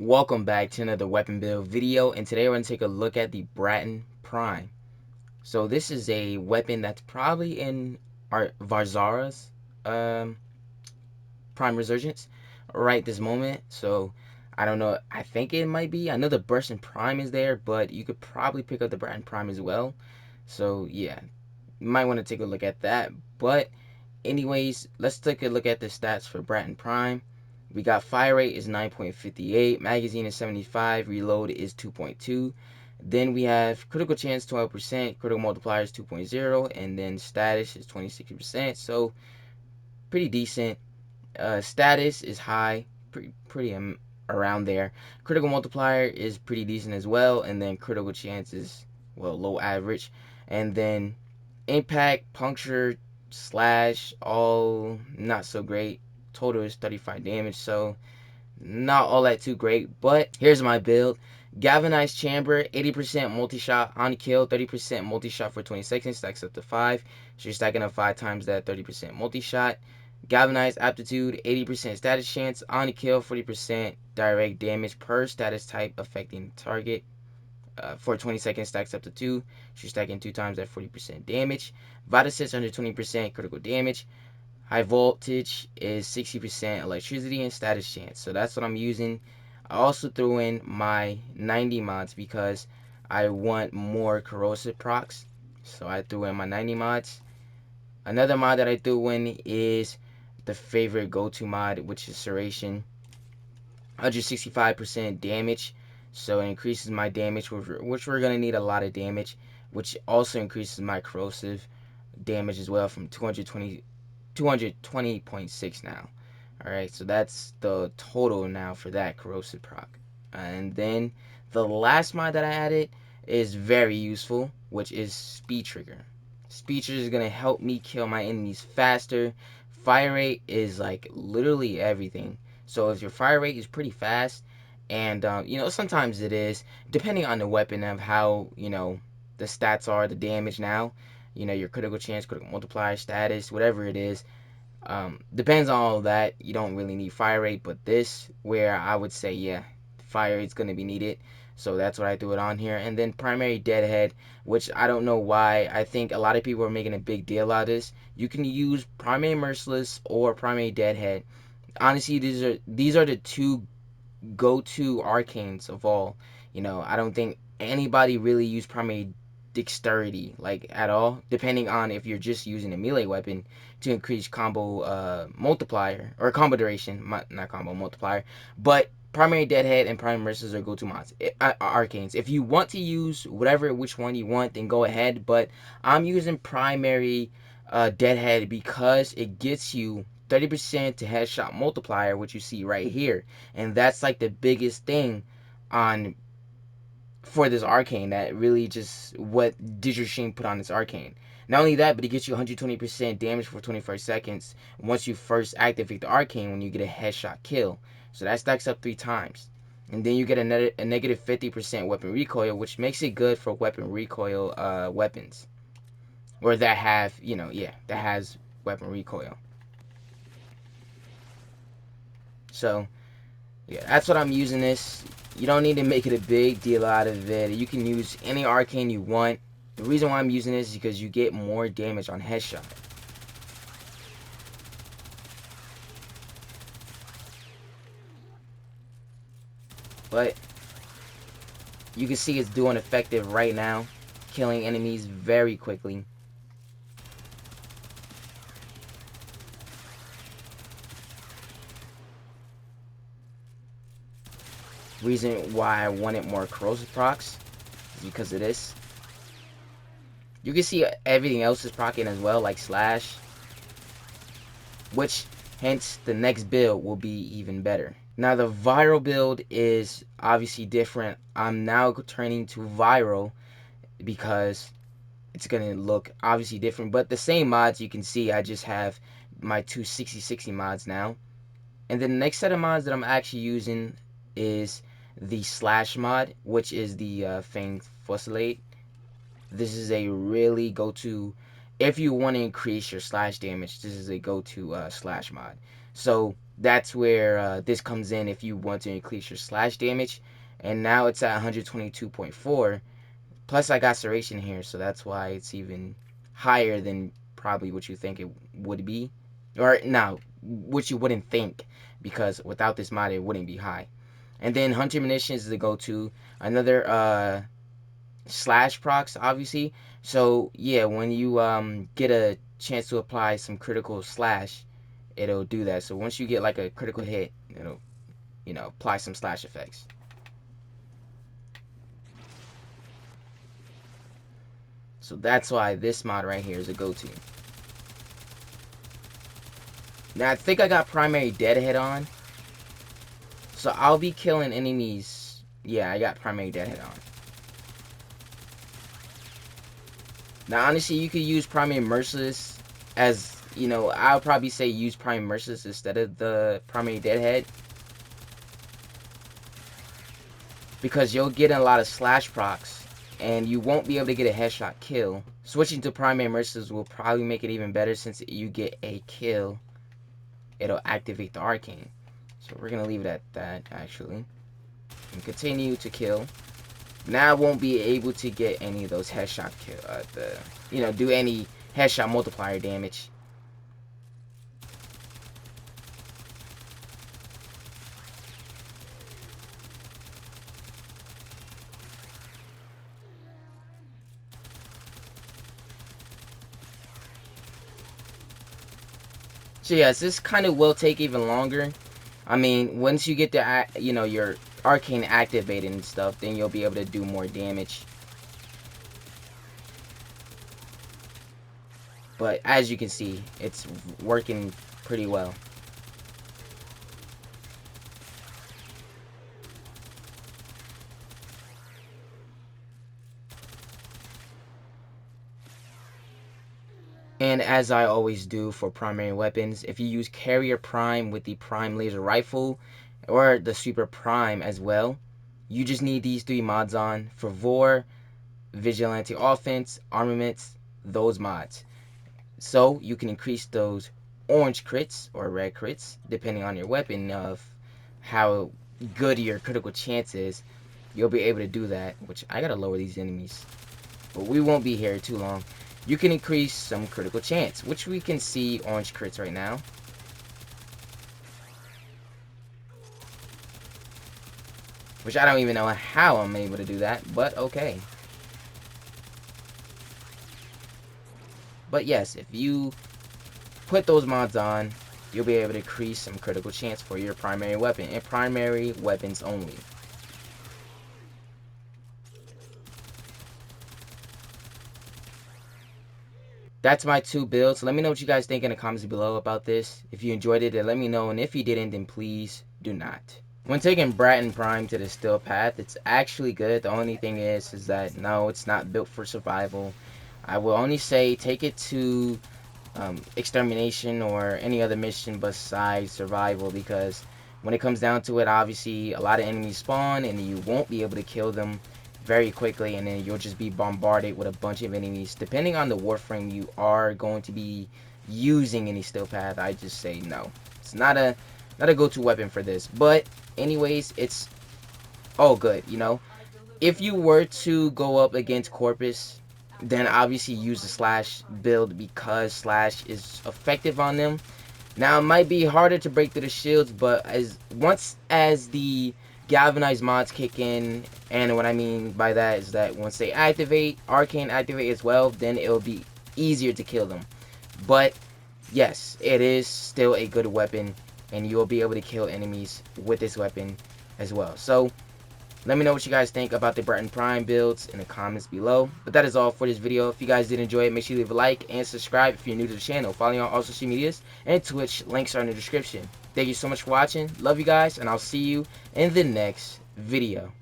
Welcome back to another weapon build video, and today we're going to take a look at the Braton Prime. So this is a weapon that's probably in our Varzara's Prime Resurgence right this moment. So I don't know, I think it might be. I know the Burst and Prime is there, but you could probably pick up the Braton Prime as well. So yeah, you might want to take a look at that. But anyways, let's take a look at the stats for Braton Prime. We got fire rate is 9.58, magazine is 75, reload is 2.2. Then we have critical chance 12%, critical multiplier is 2.0, and then status is 26%. So pretty decent. Status is high, pretty around there. Critical multiplier is pretty decent as well, and then critical chance is low average, and then impact, puncture, slash, all not so great. Total is 35 damage, so not all that too great. But here's my build. Galvanized chamber, 80% multi-shot on kill, 30% multi-shot for 20 seconds, stacks up to 5. So you're stacking up 5 times that 30% multi-shot. Galvanized aptitude, 80% status chance on kill, 40% direct damage per status type affecting the target. For 20 seconds, stacks up to 2. So you're stacking 2 times that 40% damage. Vital Assist, 120% critical damage. High voltage is 60% electricity and status chance. So that's what I'm using. I also threw in my 90 mods because I want more corrosive procs. So I threw in my 90 mods. Another mod that I threw in is the favorite go-to mod, which is Serration. 165% damage. So it increases my damage, which we're going to need a lot of damage, which also increases my corrosive damage as well from 220.6 now. Alright, so that's the total now for that corrosive proc. And then the last mod that I added is very useful, which is Speed Trigger. Speed Trigger is going to help me kill my enemies faster. Fire rate is like literally everything. So if your fire rate is pretty fast, and sometimes it is, depending on the weapon of how, the stats are, the damage now, your critical chance, critical multiplier, status, whatever it is, depends on all of that. You don't really need fire rate, but this, where I would say, yeah, fire rate's going to be needed. So that's what I threw it on here. And then primary deadhead, which I don't know why. I think a lot of people are making a big deal out of this. You can use primary merciless or primary deadhead. Honestly, these are the two go-to arcanes of all. I don't think anybody really use primary dexterity like at all, depending on if you're just using a melee weapon to increase combo multiplier or combo duration, not combo multiplier. But primary deadhead and primary merciless are go-to mods, arcanes. If you want to use which one you want, then go ahead, but I'm using primary deadhead because it gets you 30% to headshot multiplier, which you see right here, and that's like the biggest thing on for this arcane, that really just what Digishing put on this arcane. Not only that, but it gets you 120% damage for 24 seconds once you first activate the arcane when you get a headshot kill. So that stacks up 3 times. And then you get a negative 50% weapon recoil, which makes it good for weapon recoil weapons. Or that have, that has weapon recoil. So yeah, that's what I'm using this. You don't need to make it a big deal out of it. You can use any arcane you want. The reason why I'm using this is because you get more damage on headshot. But you can see it's doing effective right now, killing enemies very quickly. Reason why I wanted more corrosive procs is because of this. You can see everything else is proccing as well, like slash, which hence the next build will be even better. Now the viral build is obviously different. I'm now turning to viral because it's gonna look obviously different, but the same mods. You can see I just have my two 60/60 mods now. And then the next set of mods that I'm actually using is the slash mod, which is the Fang Fusillade. This is a really go-to if you want to increase your slash damage. This is a go-to slash mod. So That's where this comes in if you want to increase your slash damage. And now it's at 122.4. Plus I got serration here, so that's why it's even higher than probably what you think it would be. Or no, what you wouldn't think, because without this mod it wouldn't be high. And then Hunter Munitions is the go-to. Another slash procs, obviously. So yeah, when you get a chance to apply some critical slash, it'll do that. So once you get like a critical hit, it'll, apply some slash effects. So that's why this mod right here is a go-to. Now I think I got primary deadhead on, so I'll be killing enemies. Yeah, I got primary deadhead on. Now honestly, you could use primary merciless as, I'll probably say use primary merciless instead of the primary deadhead, because you'll get a lot of slash procs and you won't be able to get a headshot kill. Switching to primary merciless will probably make it even better, since you get a kill, it'll activate the arcane. So we're gonna leave it at that, actually, and continue to kill. Now I won't be able to get any of those headshot kill, do any headshot multiplier damage. So yes, this kind of will take even longer. I mean, once you get the, your arcane activated and stuff, then you'll be able to do more damage. But as you can see, it's working pretty well. And as I always do for primary weapons, if you use Carrier Prime with the Prime Laser Rifle, or the Super Prime as well, you just need these 3 mods on: Fervor, Vigilante Offense, Armaments, those mods. So you can increase those orange crits or red crits, depending on your weapon, of how good your critical chance is. You'll be able to do that, which I gotta lower these enemies, but we won't be here too long. You can increase some critical chance, which we can see orange crits right now. Which I don't even know how I'm able to do that, but okay. But yes, if you put those mods on, you'll be able to increase some critical chance for your primary weapon, and primary weapons only. That's my 2 builds. Let me know what you guys think in the comments below about this. If you enjoyed it, then let me know, and if you didn't, then please do not. When taking Braton Prime to the Steel Path, it's actually good. The only thing is that no, it's not built for survival. I will only say take it to extermination or any other mission besides survival, because when it comes down to it, obviously a lot of enemies spawn and you won't be able to kill them very quickly, and then you'll just be bombarded with a bunch of enemies. Depending on the Warframe you are going to be using in the Steel Path, I just say no. It's not a go-to weapon for this. But anyways, it's all good, If you were to go up against Corpus, then obviously use the slash build, because slash is effective on them. Now it might be harder to break through the shields, but once the galvanized mods kick in, and what I mean by that is that once they activate, arcane activate as well, then it'll be easier to kill them. But yes, it is still a good weapon, and you'll be able to kill enemies with this weapon as well. So let me know what you guys think about the Braton Prime builds in the comments below. But that is all for this video. If you guys did enjoy it, make sure you leave a like and subscribe if you're new to the channel. Follow me on all social medias and Twitch. Links are in the description. Thank you so much for watching. Love you guys, and I'll see you in the next video.